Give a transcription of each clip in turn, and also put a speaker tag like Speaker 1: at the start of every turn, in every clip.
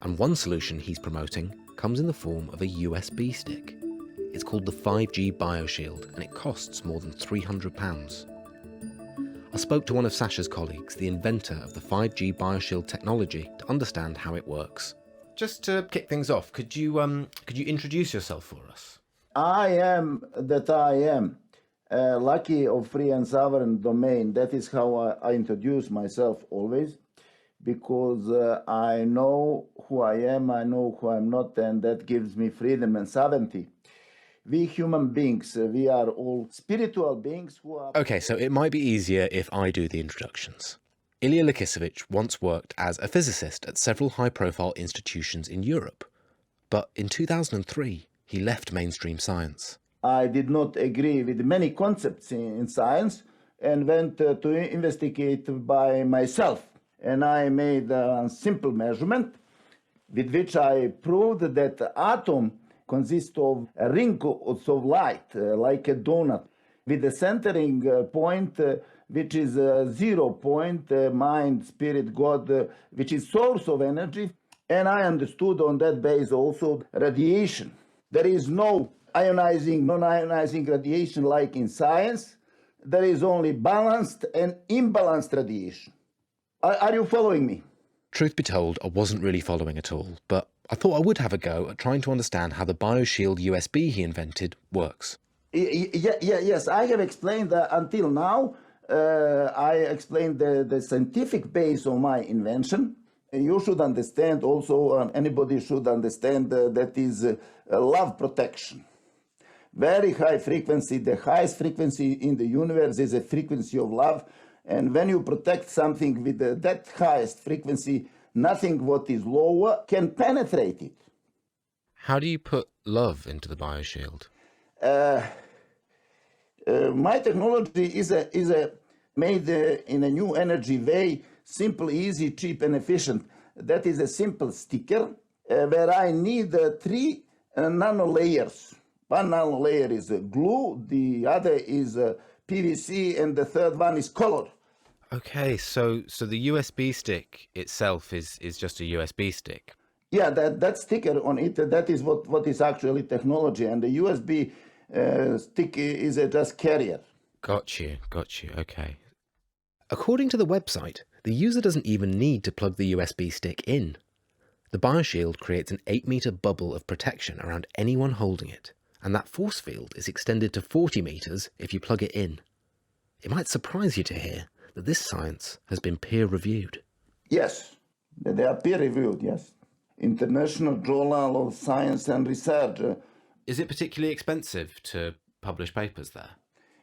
Speaker 1: And one solution he's promoting comes in the form of a USB stick. It's called the 5Gbioshield, and it costs more than £300. I spoke to one of Sasha's colleagues, the inventor of the 5Gbioshield technology, to understand how it works. Just to kick things off, could you introduce yourself for us?
Speaker 2: I am that I am. Lucky of free and sovereign domain. That is how I introduce myself always, because I know who I am, I know who I'm not, and that gives me freedom and sovereignty. We human beings, we are all spiritual beings who are...
Speaker 1: Okay, so it might be easier if I do the introductions. Ilya Lakisevich once worked as a physicist at several high-profile institutions in Europe. But in 2003, he left mainstream science.
Speaker 2: I did not agree with many concepts in science and went to investigate by myself. And I made a simple measurement with which I proved that the atom consists of a ring of light, like a donut, with a centering point, which is 0 point, mind, spirit, God, which is source of energy. And I understood on that base also radiation. There is no ionizing, non-ionizing radiation like in science. There is only balanced and imbalanced radiation. Are you following me?
Speaker 1: Truth be told, I wasn't really following at all, but I thought I would have a go at trying to understand how the BioShield USB he invented works.
Speaker 2: Yes, I have explained until now. I explained the scientific base of my invention. You should understand also, anybody should understand that is love protection. Very high frequency, the highest frequency in the universe is a frequency of love. And when you protect something with that highest frequency, nothing what is lower can penetrate it.
Speaker 1: How do you put love into the BioShield?
Speaker 2: My technology is made in a new energy way, simple, easy, cheap, and efficient. That is a simple sticker where I need 3 nanolayers. One nanolayer is glue, the other is PVC, and the third one is color.
Speaker 1: Okay, so the USB stick itself is just a USB stick.
Speaker 2: Yeah, that sticker on it, that is what is actually technology, and the USB stick is a just carrier.
Speaker 1: Got you, okay. According to the website, the user doesn't even need to plug the USB stick in. The BioShield creates an 8-meter bubble of protection around anyone holding it, and that force field is extended to 40 meters if you plug it in. It might surprise you to hear that this science has been peer-reviewed.
Speaker 2: Yes, they are peer-reviewed, yes. International Journal of Science and Research.
Speaker 1: Is it particularly expensive to publish papers there?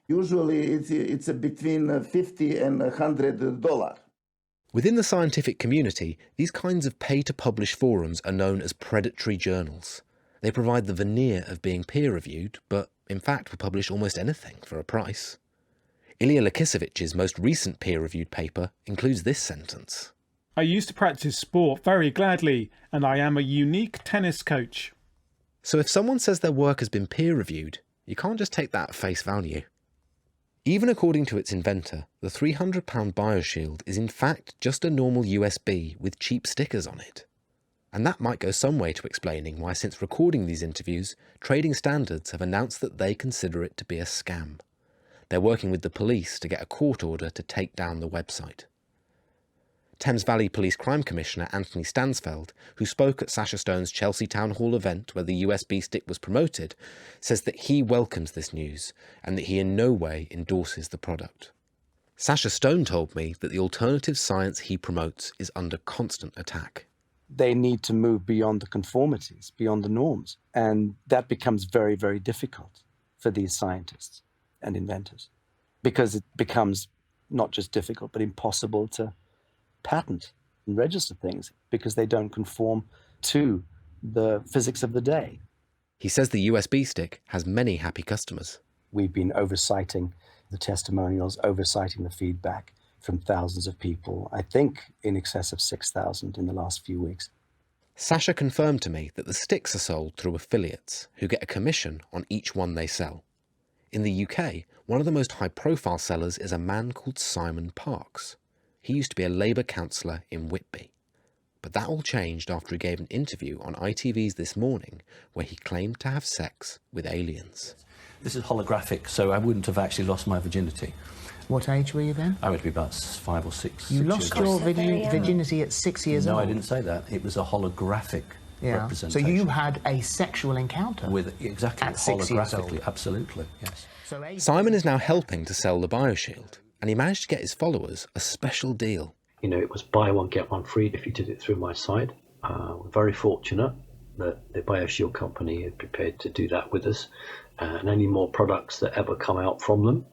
Speaker 2: Usually it's between $50 and $100.
Speaker 1: Within the scientific community, these kinds of pay-to-publish forums are known as predatory journals. They provide the veneer of being peer-reviewed, but in fact will publish almost anything for a price. Ilya Lakisevich's most recent peer-reviewed paper includes this sentence.
Speaker 3: I used to practice sport very gladly, and I am a unique tennis coach.
Speaker 1: So if someone says their work has been peer-reviewed, you can't just take that at face value. Even according to its inventor, the £300 BioShield is in fact just a normal USB with cheap stickers on it. And that might go some way to explaining why, since recording these interviews, trading standards have announced that they consider it to be a scam. They're working with the police to get a court order to take down the website. Thames Valley Police Crime Commissioner Anthony Stansfeld, who spoke at Sasha Stone's Chelsea Town Hall event where the USB stick was promoted, says that he welcomes this news and that he in no way endorses the product. Sasha Stone told me that the alternative science he promotes is under constant attack.
Speaker 4: They need to move beyond the conformities, beyond the norms, and that becomes very, very difficult for these scientists and inventors, because it becomes not just difficult, but impossible to patent and register things because they don't conform to the physics of the day.
Speaker 1: He says the USB stick has many happy customers.
Speaker 4: We've been oversighting the testimonials, oversighting the feedback from thousands of people, I think in excess of 6,000 in the last few weeks.
Speaker 1: Sasha confirmed to me that the sticks are sold through affiliates who get a commission on each one they sell. In the UK, one of the most high-profile sellers is a man called Simon Parkes. He used to be a Labour councillor in Whitby. But that all changed after he gave an interview on ITV's This Morning where he claimed to have sex with aliens.
Speaker 5: This is holographic, so I wouldn't have actually lost my virginity.
Speaker 6: What age were you then?
Speaker 5: I would be about 5 or 6.
Speaker 6: You
Speaker 5: 6
Speaker 6: lost
Speaker 5: years
Speaker 6: your
Speaker 5: old.
Speaker 6: virginity at 6 years old?
Speaker 5: No, I didn't say that. It was a holographic representation.
Speaker 6: So you had a sexual encounter?
Speaker 5: Exactly.
Speaker 6: At 6 years old?
Speaker 5: Holographically, absolutely, yes.
Speaker 1: Simon is now helping to sell the bioshield, and he managed to get his followers a special deal.
Speaker 7: You know, it was buy one, get one free if you did it through my site. We're very fortunate that the bioshield company is prepared to do that with us. And any more products that ever come out from them,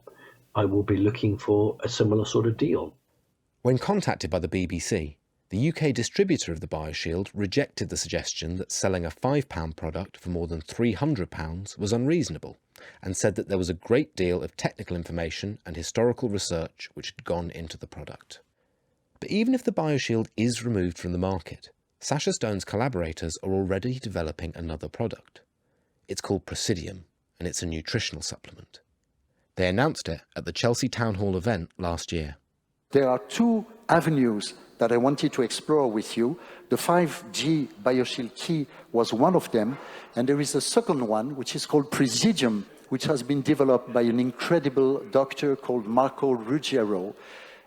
Speaker 7: I will be looking for a similar sort of deal.
Speaker 1: When contacted by the BBC, the UK distributor of the bioshield rejected the suggestion that selling a £5 product for more than £300 was unreasonable, and said that there was a great deal of technical information and historical research which had gone into the product. But even if the bioshield is removed from the market, Sacha Stone's collaborators are already developing another product. It's called Presidium, and it's a nutritional supplement. They announced it at the Chelsea Town Hall event last year.
Speaker 8: There are two avenues that I wanted to explore with you. The 5Gbioshield key was one of them, and there is a second one, which is called Presidium, which has been developed by an incredible doctor called Marco Ruggiero,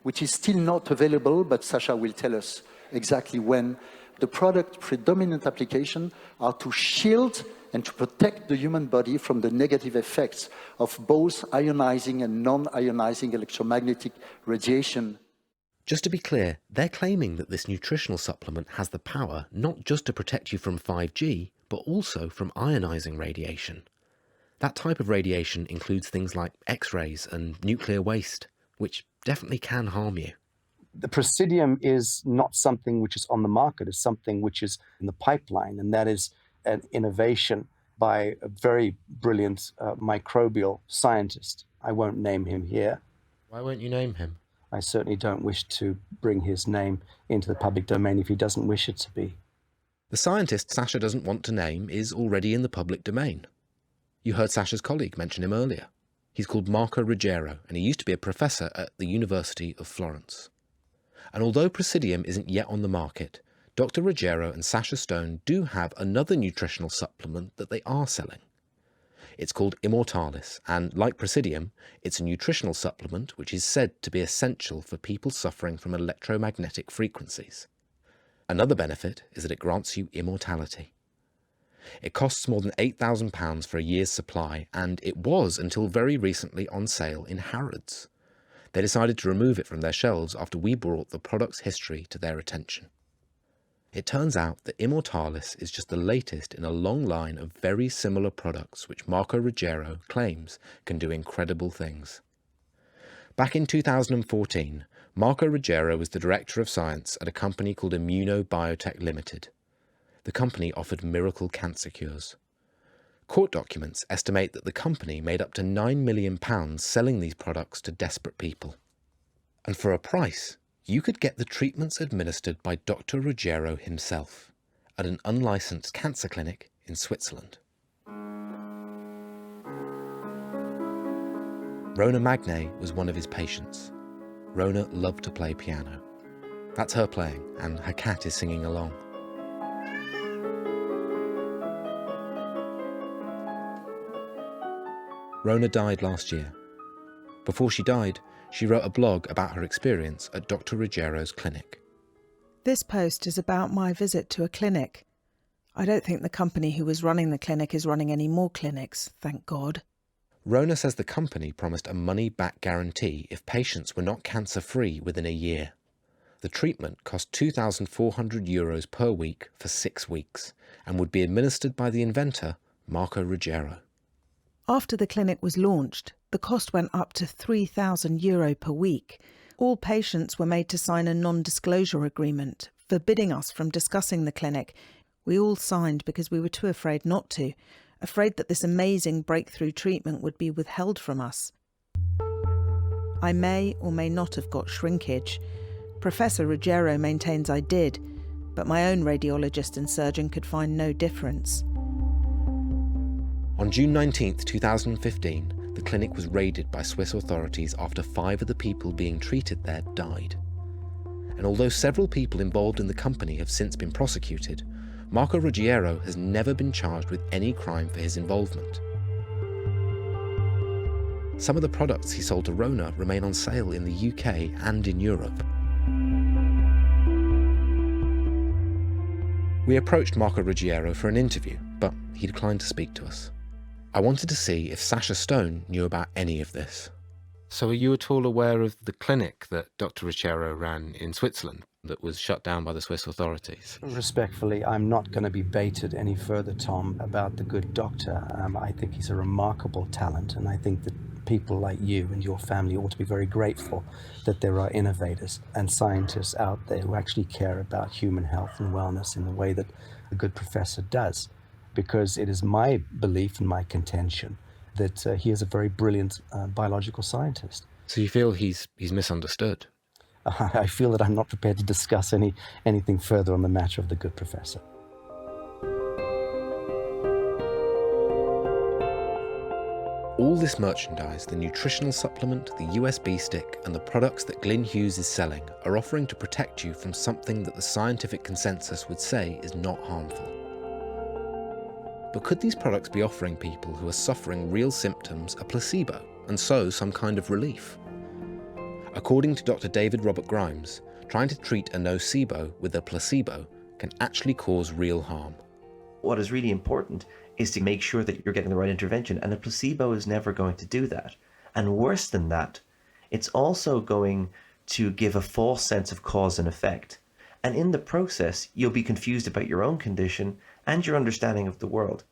Speaker 8: which is still not available, but Sacha will tell us exactly when. The product predominant application are to shield and to protect the human body from the negative effects of both ionizing and non-ionizing electromagnetic radiation.
Speaker 1: Just to be clear, they're claiming that this nutritional supplement has the power not just to protect you from 5G, but also from ionizing radiation. That type of radiation includes things like X-rays and nuclear waste, which definitely can harm you.
Speaker 4: The Presidium is not something which is on the market, it's something which is in the pipeline, and that is an innovation by a very brilliant microbial scientist. I won't name him here.
Speaker 1: Why won't you name him?
Speaker 4: I certainly don't wish to bring his name into the public domain if he doesn't wish it to be.
Speaker 1: The scientist Sacha doesn't want to name is already in the public domain. You heard Sacha's colleague mention him earlier. He's called Marco Ruggiero, and he used to be a professor at the University of Florence. And although Presidium isn't yet on the market, Dr. Ruggiero and Sacha Stone do have another nutritional supplement that they are selling. It's called Immortalis, and like Presidium, it's a nutritional supplement which is said to be essential for people suffering from electromagnetic frequencies. Another benefit is that it grants you immortality. It costs more than £8,000 for a year's supply, and it was until very recently on sale in Harrods. They decided to remove it from their shelves after we brought the product's history to their attention. It turns out that Immortalis is just the latest in a long line of very similar products which Marco Ruggiero claims can do incredible things. Back in 2014, Marco Ruggiero was the Director of Science at a company called Immunobiotech Limited. The company offered miracle cancer cures. Court documents estimate that the company made up to £9 million selling these products to desperate people. And for a price, you could get the treatments administered by Dr. Ruggiero himself at an unlicensed cancer clinic in Switzerland. Rona Magne was one of his patients. Rona loved to play piano. That's her playing, and her cat is singing along. Rona died last year. Before she died, she wrote a blog about her experience at Dr. Ruggiero's clinic.
Speaker 9: This post is about my visit to a clinic. I don't think the company who was running the clinic is running any more clinics, thank God.
Speaker 1: Rona says the company promised a money-back guarantee if patients were not cancer-free within a year. The treatment cost €2,400 per week for 6 weeks and would be administered by the inventor, Marco Ruggiero.
Speaker 9: After the clinic was launched, the cost went up to €3,000 per week. All patients were made to sign a non-disclosure agreement, forbidding us from discussing the clinic. We all signed because we were too afraid not to, afraid that this amazing breakthrough treatment would be withheld from us. I may or may not have got shrinkage. Professor Ruggiero maintains I did, but my own radiologist and surgeon could find no difference.
Speaker 1: On June 19, 2015, the clinic was raided by Swiss authorities after 5 of the people being treated there died. And and although several people involved in the company have since been prosecuted, Marco Ruggiero has never been charged with any crime for his involvement. Some of the products he sold to Rona remain on sale in the UK and in Europe. We approached Marco Ruggiero for an interview, but he declined to speak to us. I wanted to see if Sasha Stone knew about any of this. So are you at all aware of the clinic that Dr. Ruggiero ran in Switzerland that was shut down by the Swiss authorities?
Speaker 4: Respectfully, I'm not going to be baited any further, Tom, about the good doctor. I think he's a remarkable talent, and I think that people like you and your family ought to be very grateful that there are innovators and scientists out there who actually care about human health and wellness in the way that a good professor does, because it is my belief and my contention that he is a very brilliant biological scientist.
Speaker 1: So you feel he's misunderstood?
Speaker 4: I feel that I'm not prepared to discuss anything further on the matter of the good professor.
Speaker 1: All this merchandise, the nutritional supplement, the USB stick, and the products that Glyn Hughes is selling are offering to protect you from something that the scientific consensus would say is not harmful. But could these products be offering people who are suffering real symptoms a placebo, and so some kind of relief? According to Dr. David Robert Grimes, trying to treat a nocebo with a placebo can actually cause real harm.
Speaker 10: What is really important is to make sure that you're getting the right intervention, and a placebo is never going to do that. And worse than that, it's also going to give a false sense of cause and effect. And in the process, you'll be confused about your own condition and your understanding of the world.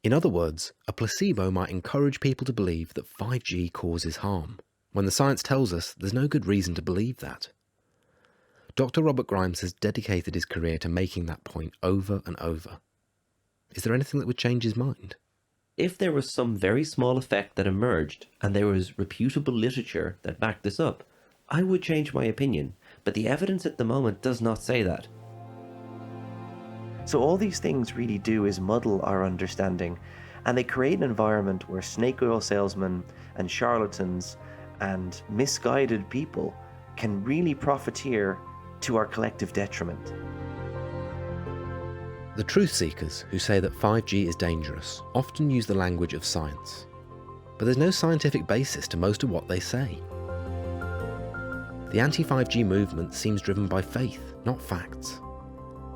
Speaker 1: In other words, a placebo might encourage people to believe that 5G causes harm, when the science tells us there's no good reason to believe that. Dr. Robert Grimes has dedicated his career to making that point over and over. Is there anything that would change his mind?
Speaker 10: If there was some very small effect that emerged and there was reputable literature that backed this up, I would change my opinion, but the evidence at the moment does not say that. So all these things really do is muddle our understanding, and they create an environment where snake oil salesmen and charlatans and misguided people can really profiteer to our collective detriment.
Speaker 1: The truth seekers who say that 5G is dangerous often use the language of science, but there's no scientific basis to most of what they say. The anti-5G movement seems driven by faith, not facts.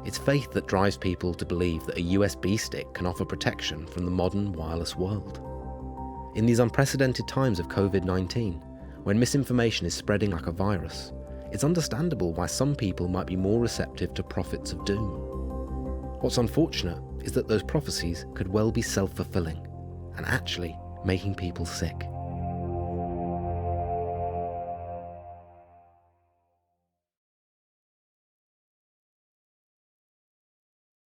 Speaker 1: It's faith that drives people to believe that a USB stick can offer protection from the modern wireless world. In these unprecedented times of COVID-19, when misinformation is spreading like a virus, it's understandable why some people might be more receptive to prophets of doom. What's unfortunate is that those prophecies could well be self-fulfilling and actually making people sick.